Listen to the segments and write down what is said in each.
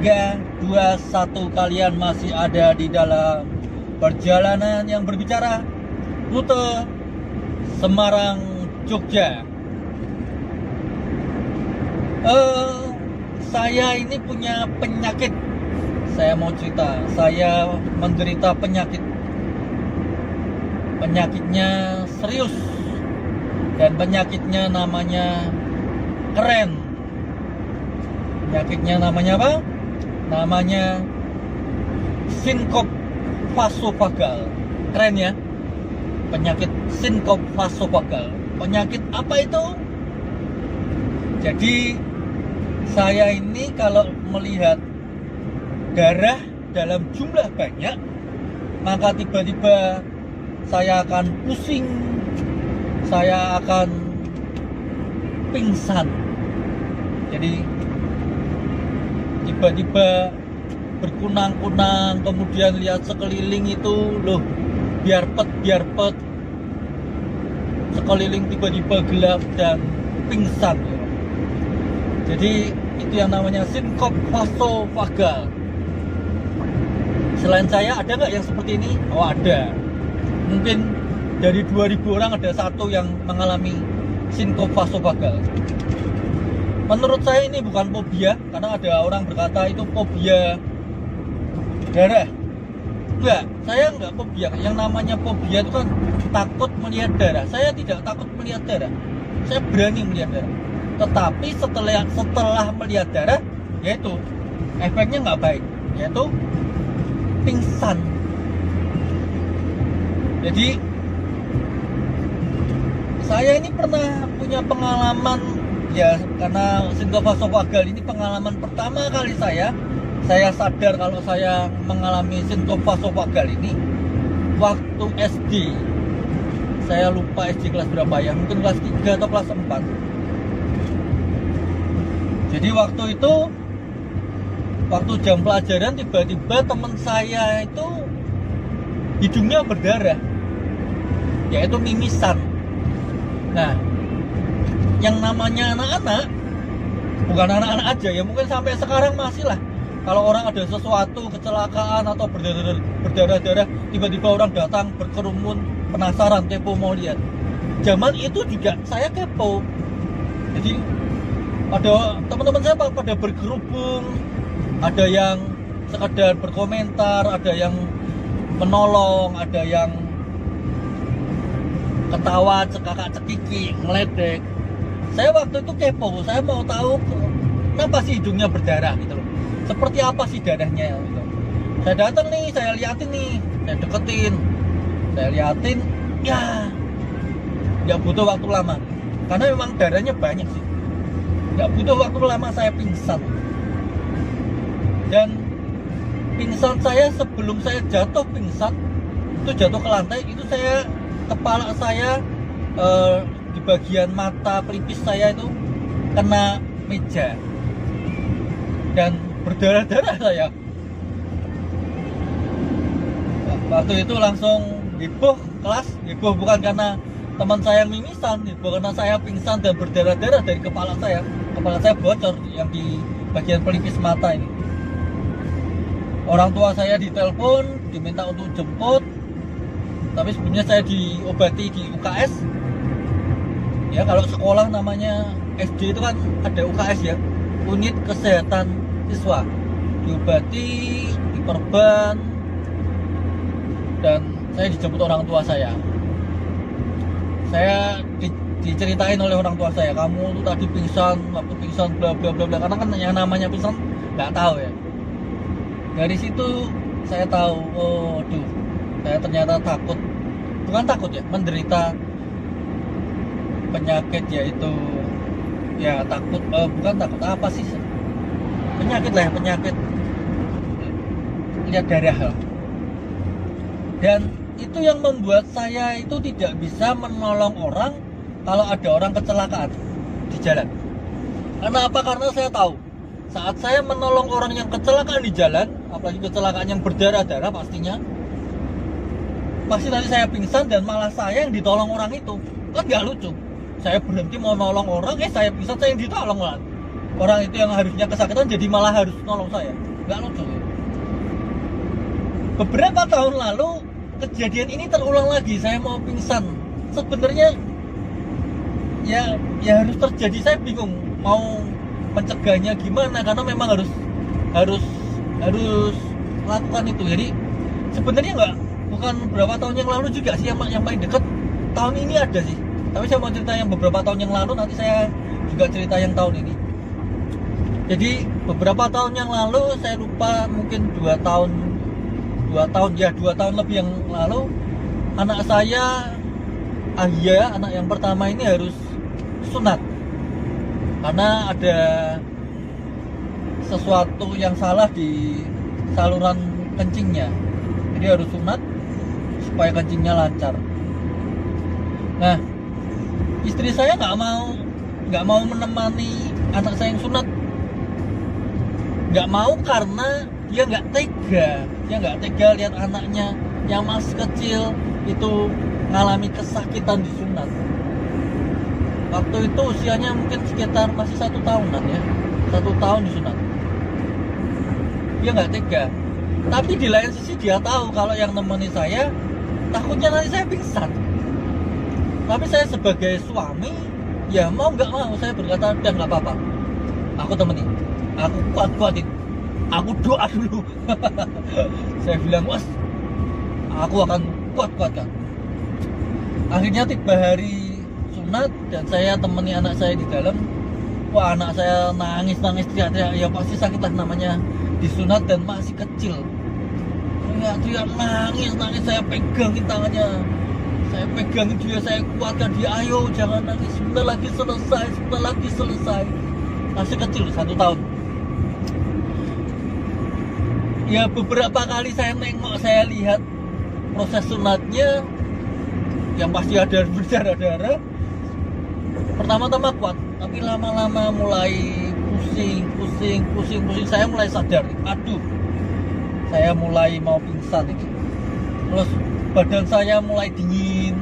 3, 2, 1, kalian masih ada di dalam perjalanan yang berbicara rute Semarang Jogja. Saya ini punya penyakit. Saya mau cerita, saya menderita penyakit. Penyakitnya serius. Dan penyakitnya namanya keren. Penyakitnya namanya apa? Namanya sinkop vasovagal. Keren ya? Penyakit sinkop vasovagal. Penyakit apa itu? Jadi saya ini kalau melihat darah dalam jumlah banyak, maka tiba-tiba saya akan pusing, saya akan pingsan. Jadi tiba-tiba berkunang-kunang, kemudian lihat sekeliling itu, loh, biar pet, sekeliling tiba-tiba gelap dan pingsan. Jadi itu yang namanya sinkop vasovagal. Selain saya ada nggak yang seperti ini? Oh, ada. Mungkin dari 2000 orang ada satu yang mengalami sinkop vasovagal. Menurut saya ini bukan fobia, karena ada orang berkata itu fobia darah. Enggak, saya enggak fobia. Yang namanya fobia itu kan takut melihat darah. Saya tidak takut melihat darah. Saya berani melihat darah. Tetapi setelah melihat darah, yaitu efeknya nggak baik, yaitu pingsan. Jadi saya ini pernah punya pengalaman ya, karena sinkop vasovagal ini pengalaman pertama kali saya sadar kalau saya mengalami sinkop vasovagal ini waktu SD. Saya lupa SD kelas berapa ya, mungkin kelas 3 atau kelas 4. Jadi waktu itu, waktu jam pelajaran, tiba-tiba teman saya itu hidungnya berdarah, yaitu mimisan. Nah, yang namanya anak-anak, bukan anak-anak aja ya, mungkin sampai sekarang masih lah. Kalau orang ada sesuatu, kecelakaan atau berdarah-darah, tiba-tiba orang datang berkerumun, penasaran, kepo mau lihat. Zaman itu juga saya kepo. Jadi ada teman-teman saya pada bergerubung, ada yang sekedar berkomentar, ada yang menolong, ada yang ketawa, cekakak-cekiki, ngeledek. Saya waktu itu kepo, saya mau tahu kenapa sih hidungnya berdarah gitu loh. Seperti apa sih darahnya gitu. Saya datang nih, saya liatin nih, saya deketin, saya liatin, ya nggak butuh waktu lama, karena memang darahnya banyak sih. Nggak butuh waktu lama saya pingsan. Dan pingsan saya, sebelum saya jatuh pingsan, itu jatuh ke lantai, itu saya, kepala saya di bagian mata pelipis saya itu kena meja dan berdarah-darah saya. Waktu itu langsung heboh kelas, heboh bukan karena teman saya yang mimisan, heboh karena saya pingsan dan berdarah-darah dari kepala saya. Kepala saya bocor yang di bagian pelipis mata ini. Orang tua saya ditelepon, diminta untuk jemput, tapi sebelumnya saya diobati di UKS. Ya, kalau sekolah namanya SD itu kan ada UKS ya, unit kesehatan siswa. Diobati, diperban, dan saya dijemput orang tua saya. Saya diceritain oleh orang tua saya, kamu tuh tadi pingsan, waktu pingsan bla bla bla bla, karena kan yang namanya pingsan nggak tahu ya. Dari situ saya tahu, oh aduh, saya ternyata takut, bukan takut ya, menderita penyakit, yaitu ya takut, bukan takut, apa sih, penyakit lah ya, penyakit lihat darah lah. Dan itu yang membuat saya itu tidak bisa menolong orang kalau ada orang kecelakaan di jalan. Karena apa? Karena saya tahu saat saya menolong orang yang kecelakaan di jalan, apalagi kecelakaan yang berdarah-darah, pastinya pasti nanti saya pingsan dan malah saya yang ditolong orang itu. Kan nggak lucu. Saya berhenti mau nolong orang, saya pingsan, saya yang ditolong lah. Orang itu yang harusnya kesakitan jadi malah harus nolong saya. nggak lucu. Beberapa tahun lalu kejadian ini terulang lagi. Saya mau pingsan. Sebenarnya ya harus terjadi. Saya bingung mau mencegahnya gimana, karena memang harus lakukan itu. Jadi sebenarnya bukan beberapa tahun yang lalu juga sih, yang paling dekat tahun ini ada sih. Tapi saya mau cerita yang beberapa tahun yang lalu, nanti saya juga cerita yang tahun ini. Jadi beberapa tahun yang lalu, saya lupa, mungkin 2 tahun lebih yang lalu, anak saya Ahya, anak yang pertama ini harus sunat karena ada sesuatu yang salah di saluran kencingnya. Jadi harus sunat supaya kencingnya lancar. Nah, istri saya nggak mau menemani anak saya yang sunat. Nggak mau karena dia nggak tega lihat anaknya yang masih kecil itu mengalami kesakitan disunat. Waktu itu usianya mungkin sekitar masih 1 tahunan ya, 1 tahun disunat. Dia nggak tega. Tapi di lain sisi dia tahu kalau yang nemeni saya takutnya nanti saya pingsan. Tapi saya sebagai suami, ya mau nggak mau saya berkata, dan nggak apa-apa, aku temani, aku kuat-kuatin, aku doa dulu. Saya bilang, was, aku akan kuat-kuatkan. Akhirnya tiba hari sunat dan saya temani anak saya di dalam. Wah, anak saya nangis teriak-teriak. Ya pasti sakit lah, namanya disunat dan masih kecil. Teriak nangis. Saya pegangin tangannya, saya pegangin dia, saya kuatkan dia. Ayo jangan nangis, sebentar lagi selesai. Masih kecil, 1 tahun. Ya beberapa kali saya nengok, saya lihat proses sunatnya, yang pasti ada berdarah-darah. Pertama-tama kuat, tapi lama-lama mulai pusing. Saya mulai sadar, aduh, saya mulai mau pingsan ini. Terus badan saya mulai dingin.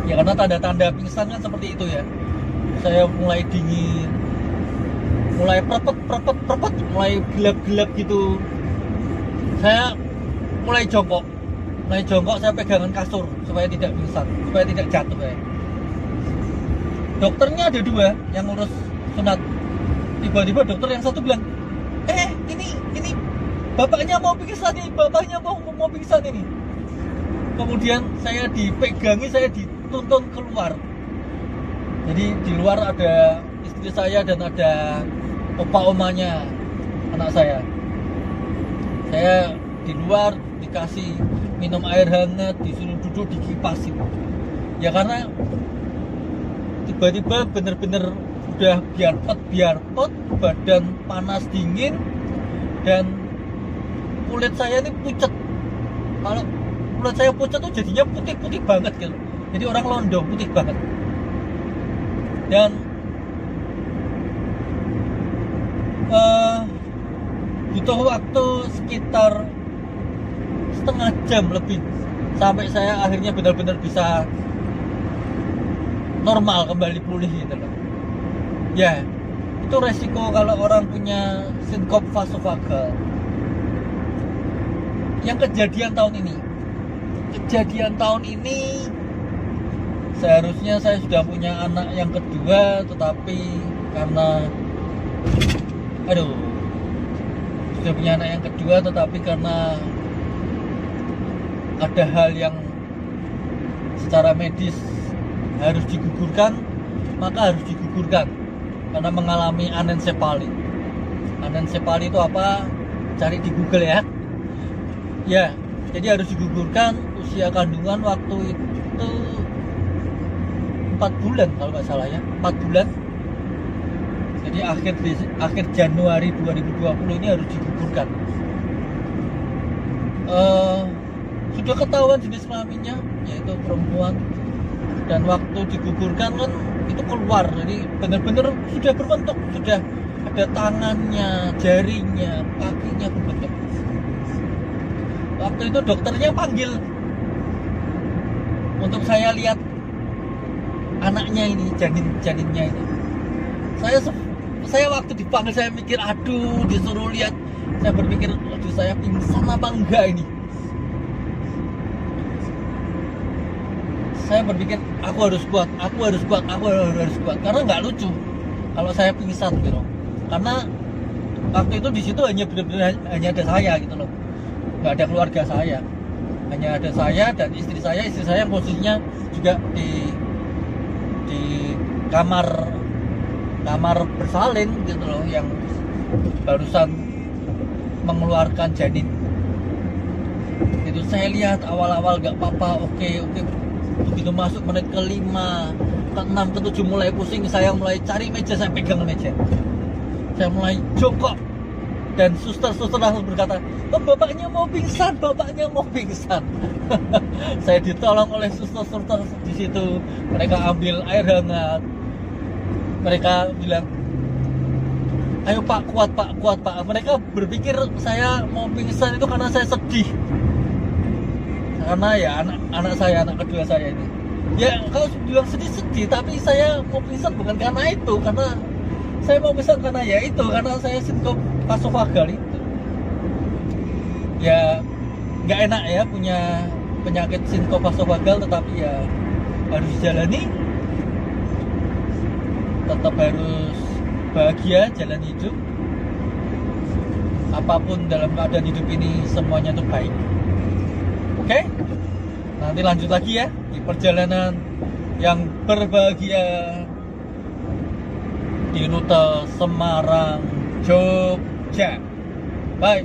Ya karena tanda-tanda pingsan kan seperti itu ya. Saya mulai dingin, mulai perpet, mulai gelap-gelap gitu. Saya mulai jongkok, saya pegangan kasur supaya tidak pingsan, supaya tidak jatuh ya. Dokternya ada 2 yang ngurus sunat. Tiba-tiba dokter yang satu bilang, ini bapaknya mau pingsan ini. Kemudian saya dipegangi, saya dituntun keluar. Jadi di luar ada istri saya dan ada opa-omanya anak saya. Saya di luar dikasih minum air hangat, disuruh duduk dikipasin. Ya karena tiba-tiba bener-bener udah biarpot, badan panas dingin, dan kulit saya ini pucat. Kalau kulit saya pucat tuh jadinya putih banget gitu. Jadi orang Londo, putih banget. Dan butuh waktu sekitar setengah jam lebih sampai saya akhirnya benar-benar bisa normal, kembali pulih gitu loh. Ya, itu resiko kalau orang punya sinkop vasovagal. Yang kejadian tahun ini seharusnya saya sudah punya anak yang kedua, tetapi karena ada hal yang secara medis harus digugurkan, maka harus digugurkan karena mengalami anensepali. Anensepali itu apa? Cari di Google ya. Ya, jadi harus digugurkan. Usia kandungan waktu itu 4 bulan kalau nggak salah ya, 4 bulan. Jadi akhir Januari 2020 ini harus digugurkan. Sudah ketahuan jenis kelaminnya, yaitu perempuan. Dan waktu digugurkan kan itu keluar, jadi benar-benar sudah berbentuk, sudah ada tangannya, jarinya, kakinya berbentuk. Waktu itu dokternya panggil untuk saya lihat anaknya ini, janinnya ini. saya waktu dipanggil saya mikir, aduh, disuruh lihat, saya berpikir, aduh, saya pingsan apa enggak ini. Saya berpikir aku harus kuat, karena nggak lucu kalau saya pingsan gitu. Karena waktu itu di situ hanya benar-benar hanya ada saya gitu loh, nggak ada keluarga saya, hanya ada saya dan istri saya posisinya juga di kamar bersalin gitu loh, yang barusan mengeluarkan janin. Itu saya lihat awal-awal nggak apa-apa, oke. Begitu masuk menit ke-5, ke-6, ke-7 mulai pusing, saya mulai cari meja, saya pegang meja, saya mulai jongkok, dan suster langsung berkata, oh, bapaknya mau pingsan. Saya ditolong oleh suster di situ. Mereka ambil air hangat, mereka bilang, ayo pak, kuat pak. Mereka berpikir saya mau pingsan itu karena saya sedih, karena ya anak kedua saya ini, ya kalau bilang sedih, tapi saya mau pingsan bukan karena itu, karena saya mau pingsan karena ya itu, karena saya sinkop vasovagal itu. Ya nggak enak ya punya penyakit sinkop vasovagal, tetapi ya harus dijalani, tetap harus bahagia jalan hidup. Apapun dalam keadaan hidup ini, semuanya itu baik. Oke, nanti lanjut lagi ya di perjalanan yang berbahagia di rute Semarang Jogja. Bye.